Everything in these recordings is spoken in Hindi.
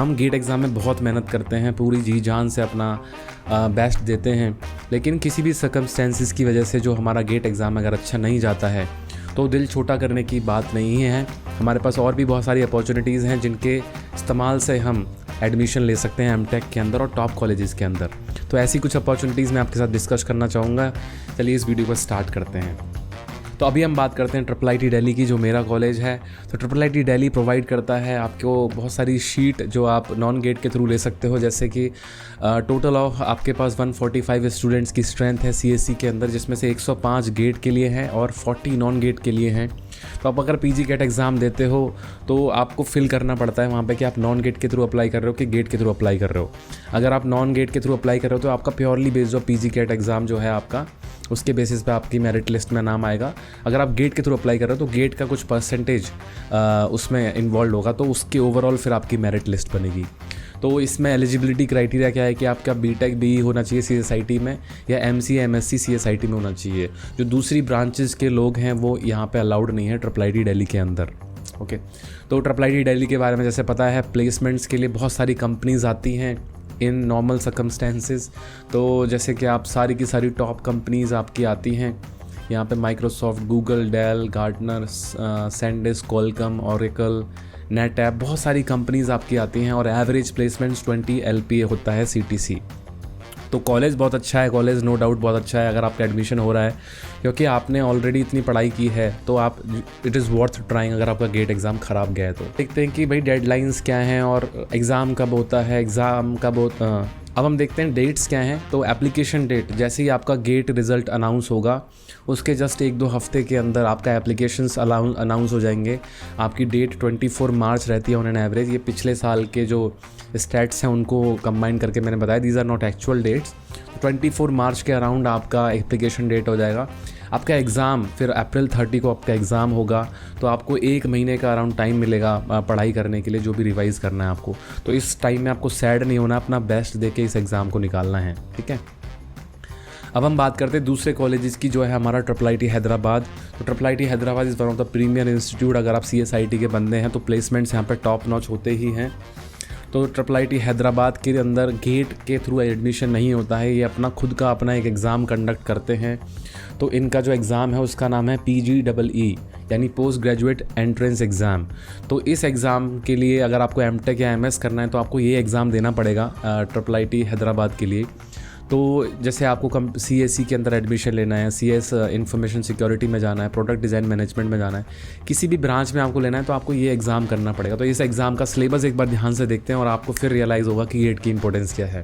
हम गेट एग्ज़ाम में बहुत मेहनत करते हैं, पूरी जी जान से अपना बेस्ट देते हैं, लेकिन किसी भी सर्कमस्टेंसेस की वजह से जो हमारा गेट एग्ज़ाम अगर अच्छा नहीं जाता है तो दिल छोटा करने की बात नहीं है। हमारे पास और भी बहुत सारी अपॉर्चुनिटीज़ हैं जिनके इस्तेमाल से हम एडमिशन ले सकते हैं एमटेक के अंदर और टॉप कॉलेजेस के अंदर। तो ऐसी कुछ अपॉर्चुनिटीज़ मैं आपके साथ डिस्कस करना चाहूँगा। चलिए इस वीडियो को स्टार्ट करते हैं। तो अभी हम बात करते हैं IIIT दिल्ली की, जो मेरा कॉलेज है। तो IIIT दिल्ली प्रोवाइड करता है आपको बहुत सारी शीट जो आप नॉन गेट के थ्रू ले सकते हो, जैसे कि टोटल ऑफ आपके पास 145 स्टूडेंट्स की स्ट्रेंथ है CSE के अंदर, जिसमें से 105 गेट के लिए हैं और 40 नॉन गेट के लिए हैं। तो आप अगर PG कैट एग्ज़ाम देते हो तो आपको फिल करना पड़ता है वहाँ पे कि आप नॉन गेट के थ्रू अप्लाई कर रहे हो कि गेट के थ्रू अप्लाई कर रहे हो। अगर आप नॉन गेट के थ्रू अप्लाई कर रहे हो तो आपका purely based of PG CAT exam जो है आपका, उसके बेसिस पे आपकी मेरिट लिस्ट में नाम आएगा। अगर आप गेट के थ्रू अप्लाई कर रहे हो तो गेट का कुछ परसेंटेज उसमें इन्वॉल्व होगा, तो उसके ओवरऑल फिर आपकी मेरिट लिस्ट बनेगी। तो इसमें एलिजिबिलिटी क्राइटेरिया क्या है कि आपका BTech BE होना चाहिए CSIT में, या MCA MSc CSIT में होना चाहिए। जो दूसरी ब्रांचेस के लोग हैं वो यहाँ पे अलाउड नहीं है IIIT दिल्ली के अंदर। ओके, तो IIIT दिल्ली के बारे में जैसे पता है, प्लेसमेंट्स के लिए बहुत सारी कंपनीज आती हैं इन नॉर्मल सर्कमस्टेंसेस। तो जैसे कि आप सारी की सारी टॉप कंपनीज़ आपकी आती हैं यहाँ पे, Microsoft, Google, Dell, Gartner, SanDisk, Qualcomm, Oracle, NetApp, बहुत सारी कंपनीज़ आपकी आती हैं और एवरेज प्लेसमेंट्स 20 LPA होता है CTC। तो कॉलेज बहुत अच्छा है, कॉलेज नो डाउट बहुत अच्छा है अगर आपका एडमिशन हो रहा है, क्योंकि आपने ऑलरेडी इतनी पढ़ाई की है तो आप इट इज़ वर्थ ट्राइंग अगर आपका गेट एग्ज़ाम ख़राब गया है तो। देखते हैं कि भाई डेडलाइंस क्या हैं और एग्ज़ाम कब होता है, एग्ज़ाम कब होता। अब हम देखते हैं डेट्स क्या हैं। तो एप्लीकेशन डेट, जैसे ही आपका गेट रिज़ल्ट अनाउंस होगा उसके जस्ट 1-2 हफ्ते के अंदर आपका एप्लीकेशंस अनाउंस हो जाएंगे। आपकी डेट 24 मार्च रहती है ऑन एन एवरेज। ये पिछले साल के जो स्टैट्स हैं उनको कंबाइन करके मैंने बताया, these are not actual dates. 24 March के अराउंड आपका एप्लीकेशन डेट हो जाएगा। आपका एग्ज़ाम फिर अप्रैल 30 को आपका एग्ज़ाम होगा, तो आपको 1 महीने का अराउंड टाइम मिलेगा पढ़ाई करने के लिए, जो भी रिवाइज़ करना है आपको। तो इस टाइम में आपको सैड नहीं होना, अपना बेस्ट देके इस एग्ज़ाम को निकालना है, ठीक है। अब हम बात करते हैं दूसरे कॉलेजेस की, जो है हमारा IIIT हैदराबाद। तो IIIT Hyderabad is one of the premier institute. अगर आप CSIT के बंदे हैं तो प्लेसमेंट्स यहाँ पर टॉप नॉच होते ही हैं। तो IIIT हैदराबाद के अंदर गेट के थ्रू एडमिशन नहीं होता है, ये अपना खुद का अपना एक एग्ज़ाम कंडक्ट करते हैं। तो इनका जो एग्ज़ाम है उसका नाम है PGEE, यानी पोस्ट ग्रेजुएट एंट्रेंस एग्ज़ाम। तो इस एग्ज़ाम के लिए अगर आपको MTech या MS करना है तो आपको ये एग्ज़ाम देना पड़ेगा IIIT हैदराबाद के लिए। तो जैसे आपको CSE के अंदर एडमिशन लेना है, CS इंफॉर्मेशन सिक्योरिटी में जाना है, प्रोडक्ट डिज़ाइन मैनेजमेंट में जाना है, किसी भी ब्रांच में आपको लेना है तो आपको ये एग्ज़ाम करना पड़ेगा। तो इस एग्ज़ाम का सिलेबस एक बार ध्यान से देखते हैं और आपको फिर रियलाइज़ होगा कि गेट की इंपॉर्टेंस क्या है।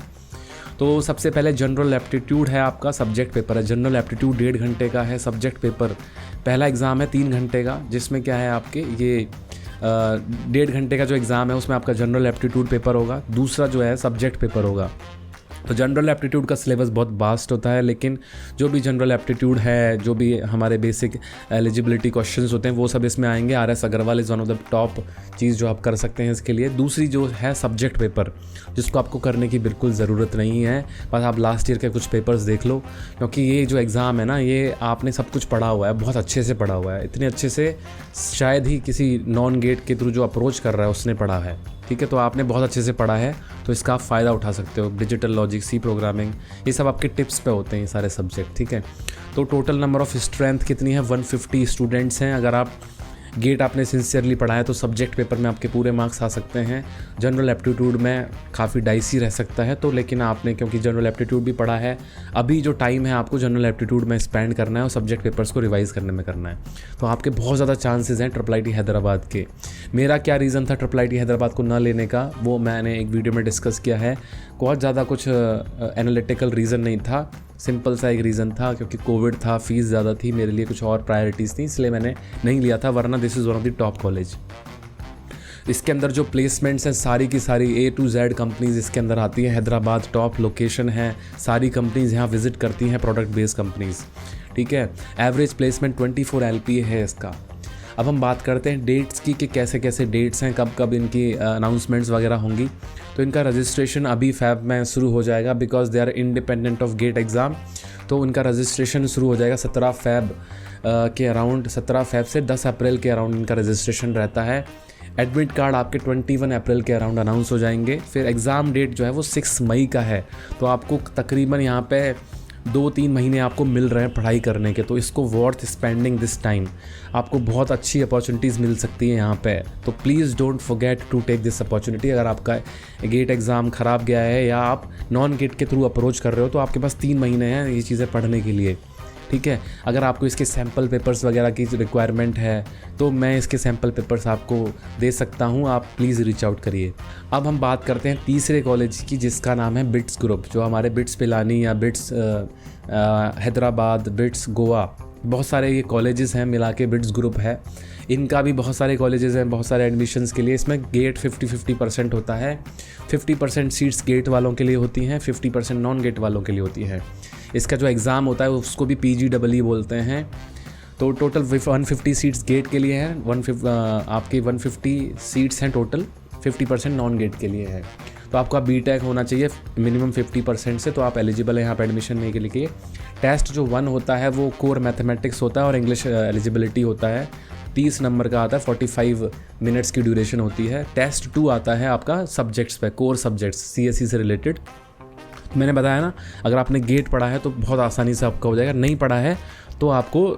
तो सबसे पहले जनरल एप्टीट्यूड है, आपका सब्जेक्ट पेपर है। जनरल एप्टीट्यूड 1.5 घंटे का है। सब्जेक्ट पेपर पहला एग्ज़ाम है 3 घंटे का, जिसमें क्या है आपके ये 1.5 घंटे का जो एग्ज़ाम है उसमें आपका जनरल एप्टीट्यूड पेपर होगा, दूसरा जो है सब्जेक्ट पेपर होगा। तो जनरल एप्टीट्यूड का सिलेबस बहुत वास्ट होता है, लेकिन जो भी जनरल एप्टीट्यूड है, जो भी हमारे बेसिक एलिजिबिलिटी क्वेश्चंस होते हैं वो सब इसमें आएंगे। RS Agarwal is one of the top चीज़ जो आप कर सकते हैं इसके लिए। दूसरी जो है सब्जेक्ट पेपर, जिसको आपको करने की बिल्कुल ज़रूरत नहीं है, बस आप लास्ट ईयर के कुछ पेपर्स देख लो, क्योंकि ये जो एग्ज़ाम है ना, ये आपने सब कुछ पढ़ा हुआ है, बहुत अच्छे से पढ़ा हुआ है, इतने अच्छे से शायद ही किसी नॉन गेट के थ्रू जो अप्रोच कर रहा है उसने पढ़ा है, ठीक है। तो आपने बहुत अच्छे से पढ़ा है तो इसका आप फ़ायदा उठा सकते हो। डिजिटल लॉजिक, C प्रोग्रामिंग, ये सब आपके टिप्स पे होते हैं ये सारे सब्जेक्ट, ठीक है। तो टोटल नंबर ऑफ़ स्ट्रेंथ कितनी है? 150 स्टूडेंट्स हैं। अगर आप गेट आपने सिंसियरली पढ़ा है तो सब्जेक्ट पेपर में आपके पूरे मार्क्स आ सकते हैं। जनरल एप्टीट्यूड में काफ़ी डाइसी रह सकता है, तो लेकिन आपने क्योंकि जनरल एप्टीट्यूड भी पढ़ा है, अभी जो टाइम है आपको जनरल एप्टीट्यूड में स्पेंड करना है और सब्जेक्ट पेपर्स को रिवाइज़ करने में करना है, तो आपके बहुत ज़्यादा चांसेस हैं IIIT हैदराबाद के। मेरा क्या रीज़न था IIIT हैदराबाद को ना लेने का, वो मैंने एक वीडियो में डिस्कस किया है। बहुत ज़्यादा कुछ एनालिटिकल रीज़न नहीं था, सिंपल सा एक रीज़न था, क्योंकि कोविड था, फ़ीस ज़्यादा थी, मेरे लिए कुछ और प्रायोरिटीज़ थी, इसलिए मैंने नहीं लिया था। वरना this is one of the top college. इसके अंदर जो प्लेसमेंट्स हैं सारी की सारी A to Z कंपनीज़ इसके अंदर आती हैं। हैदराबाद टॉप लोकेशन है, सारी कंपनीज़ यहाँ विज़िट करती हैं, प्रोडक्ट बेस्ड कंपनीज़, ठीक है। एवरेज प्लेसमेंट 24 LPA है इसका। अब हम बात करते हैं डेट्स की कि कैसे कैसे डेट्स हैं, कब कब इनकी अनाउंसमेंट्स वगैरह होंगी। तो इनका रजिस्ट्रेशन अभी फ़ैब में शुरू हो जाएगा, because they are independent of GATE exam. तो उनका रजिस्ट्रेशन शुरू हो जाएगा 17 फ़ैब के अराउंड, 17 फ़ैब से 10 अप्रैल के अराउंड इनका रजिस्ट्रेशन रहता है। एडमिट कार्ड आपके 21 अप्रैल के अराउंड अनाउंस हो जाएंगे। फिर एग्ज़ाम डेट जो है वो 6 मई का है। तो आपको तकरीबन यहाँ पे 2-3 महीने आपको मिल रहे हैं पढ़ाई करने के, तो इसको वर्थ स्पेंडिंग दिस टाइम। आपको बहुत अच्छी अपॉर्चुनिटीज़ मिल सकती है यहाँ पे। तो please don't forget to take this opportunity. अगर आपका गेट एग्ज़ाम ख़राब गया है या आप नॉन गेट के थ्रू अप्रोच कर रहे हो, तो आपके पास 3 महीने हैं ये चीज़ें पढ़ने के लिए, ठीक है। अगर आपको इसके सैम्पल पेपर्स वगैरह की रिक्वायरमेंट है तो मैं इसके सैम्पल पेपर्स आपको दे सकता हूँ, आप प्लीज़ रीच आउट करिए। अब हम बात करते हैं तीसरे कॉलेज की, जिसका नाम है बिट्स ग्रुप, जो हमारे बिट्स पिलानी या बिट्स हैदराबाद, बिट्स गोवा, बहुत सारे ये कॉलेजेस हैं मिला के बिट्स ग्रुप है। इनका भी बहुत सारे कॉलेजेस हैं, बहुत सारे एडमिशन्स के लिए। इसमें गेट 50-50% होता है। 50% सीट्स गेट वालों के लिए होती हैं, 50% नॉन गेट वालों के लिए होती है। इसका जो एग्ज़ाम होता है उसको भी PGEE बोलते हैं। तो टोटल 150 सीट्स गेट के लिए हैं, 150 सीट्स हैं टोटल, 50% नॉन गेट के लिए है। तो आपका BTech होना चाहिए मिनिमम 50% से, तो आप एलिजिबल हैं यहाँ पर एडमिशन लेने के लिए। टेस्ट जो 1 होता है वो कोर मैथमेटिक्स होता है और इंग्लिश एलिजिबिलिटी होता है, 30 नंबर का आता है, 45 मिनट्स की ड्यूरेशन होती है। टेस्ट 2 आता है आपका सब्जेक्ट्स पे, कोर सब्जेक्ट्स CSE से रिलेटेड। मैंने बताया ना, अगर आपने गेट पढ़ा है तो बहुत आसानी से आपका हो जाएगा, नहीं पढ़ा है तो आपको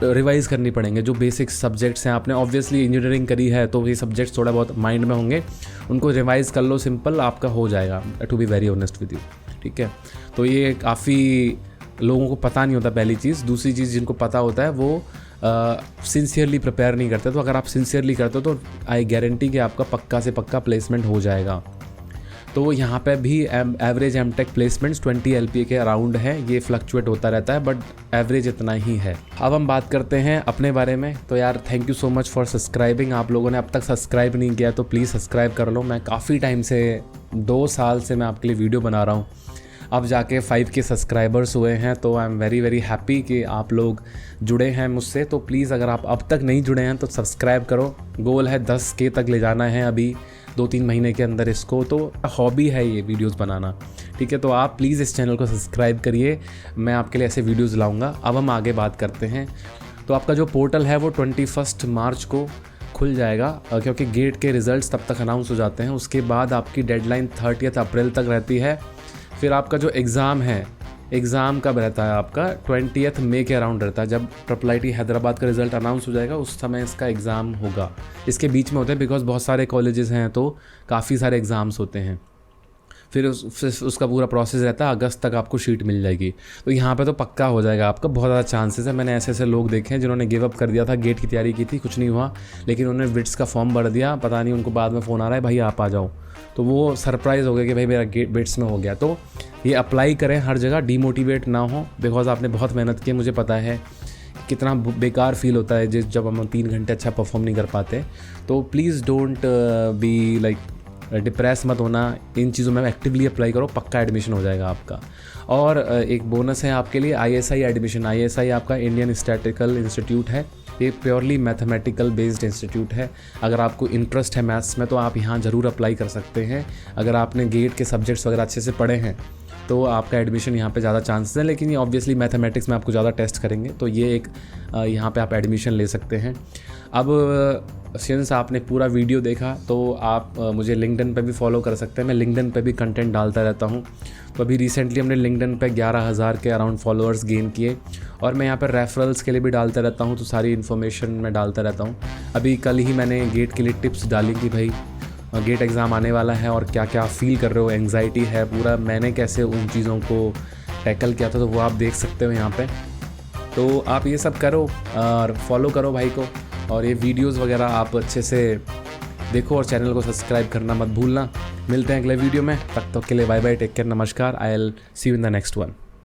रिवाइज़ करनी पड़ेंगे। जो बेसिक सब्जेक्ट्स हैं, आपने ऑब्वियसली इंजीनियरिंग करी है तो ये सब्जेक्ट्स थोड़ा बहुत माइंड में होंगे, उनको रिवाइज़ कर लो, सिंपल आपका हो जाएगा, to be very honest with you, ठीक है। तो ये काफ़ी लोगों को पता नहीं होता, पहली चीज़। दूसरी चीज़ जिनको पता होता है वो सिंसियरली प्रिपेयर नहीं करते। तो अगर आप सिंसियरली करते हो तो आई गारंटी कि आपका पक्का से पक्का प्लेसमेंट हो जाएगा। तो यहाँ पे भी एवरेज एमटेक प्लेसमेंट्स 20 LPA के अराउंड है, ये फ्लक्चुएट होता रहता है बट एवरेज इतना ही है। अब हम बात करते हैं अपने बारे में। तो यार thank you so much for subscribing. आप लोगों ने अब तक सब्सक्राइब नहीं किया तो प्लीज़ सब्सक्राइब कर लो। मैं काफ़ी टाइम से 2 साल से मैं आपके लिए वीडियो बना रहा हूँ, अब जाके 5 के सब्सक्राइबर्स हुए हैं। तो I am very very happy कि आप लोग जुड़े हैं मुझसे। तो प्लीज़ अगर आप अब तक नहीं जुड़े हैं तो सब्सक्राइब करो। गोल है 10K तक ले जाना है अभी 2-3 महीने के अंदर इसको। तो हॉबी है ये वीडियोस बनाना, ठीक है। तो आप प्लीज़ इस चैनल को सब्सक्राइब करिए, मैं आपके लिए ऐसे वीडियोस लाऊंगा। अब हम आगे बात करते हैं। तो आपका जो पोर्टल है वो 21 मार्च को खुल जाएगा, क्योंकि गेट के रिज़ल्ट्स तब तक अनाउंस हो जाते हैं। उसके बाद आपकी डेडलाइन 30 अप्रैल तक रहती है। फिर आपका जो एग्ज़ाम है, एग्ज़ाम कब रहता है आपका 20 मई के अराउंड रहता है। जब IIT हैदराबाद का रिज़ल्ट अनाउंस हो जाएगा उस समय इसका एग्ज़ाम होगा। इसके बीच में होते हैं बिकॉज बहुत सारे कॉलेजेस हैं तो काफ़ी सारे एग्ज़ाम्स होते हैं। फिर उसका पूरा प्रोसेस रहता है, अगस्त तक आपको शीट मिल जाएगी। तो यहाँ पे तो पक्का हो जाएगा आपका, बहुत ज़्यादा चांसेस है। मैंने ऐसे ऐसे लोग देखे हैं जिन्होंने गिव अप कर दिया था, गेट की तैयारी की थी, कुछ नहीं हुआ, लेकिन उन्होंने बिट्स का फॉर्म भर दिया, पता नहीं उनको बाद में फ़ोन आ रहा है भाई आप आ जाओ, तो वो सरप्राइज़ हो गया कि भाई मेरा गेट बिट्स में हो गया। तो ये अप्लाई करें हर जगह, डीमोटिवेट ना हो, बिकॉज आपने बहुत मेहनत की, मुझे पता है कितना बेकार फील होता है जब हम 3 घंटे अच्छा परफॉर्म नहीं कर पाते। तो please don't be like depress मत होना, इन चीज़ों में एक्टिवली अप्लाई करो, पक्का एडमिशन हो जाएगा आपका। और एक बोनस है आपके लिए, ISI एडमिशन। ISI आपका इंडियन स्टैटिस्टिकल इंस्टीट्यूट है, ये प्योरली मैथमेटिकल बेस्ड इंस्टीट्यूट है। अगर आपको इंटरेस्ट है मैथ्स में तो आप यहाँ ज़रूर अप्लाई कर सकते हैं। अगर आपने गेट के सब्जेक्ट्स वगैरह अच्छे से पढ़े हैं तो आपका एडमिशन यहाँ पे ज़्यादा चांसेस है, लेकिन ये ऑब्वियसली मैथमेटिक्स में आपको ज़्यादा टेस्ट करेंगे, तो ये एक यहाँ पे आप एडमिशन ले सकते हैं। अब सिंस आपने पूरा वीडियो देखा तो आप मुझे लिंक्डइन पे भी फॉलो कर सकते हैं। मैं लिंक्डइन पे भी कंटेंट डालता रहता हूँ। तो अभी रिसेंटली हमने लिंक्डइन पे 11,000 के अराउंड फॉलोअर्स गेन किए, और मैं यहाँ पर रेफरल्स के लिए भी डालता रहता हूँ, तो सारी इन्फॉर्मेशन मैं डालता रहता हूँ। अभी कल ही मैंने गेट के लिए टिप्स डाली कि भाई गेट एग्ज़ाम आने वाला है और क्या क्या फ़ील कर रहे हो, एंग्जाइटी है, पूरा मैंने कैसे उन चीज़ों को टैकल किया था, तो वो आप देख सकते हो यहाँ पे। तो आप ये सब करो और फॉलो करो भाई को, और ये वीडियोस वगैरह आप अच्छे से देखो, और चैनल को सब्सक्राइब करना मत भूलना। मिलते हैं अगले वीडियो में, तब तक के लिए बाय बाय, टेक केयर, नमस्कार। I will see you in the next one.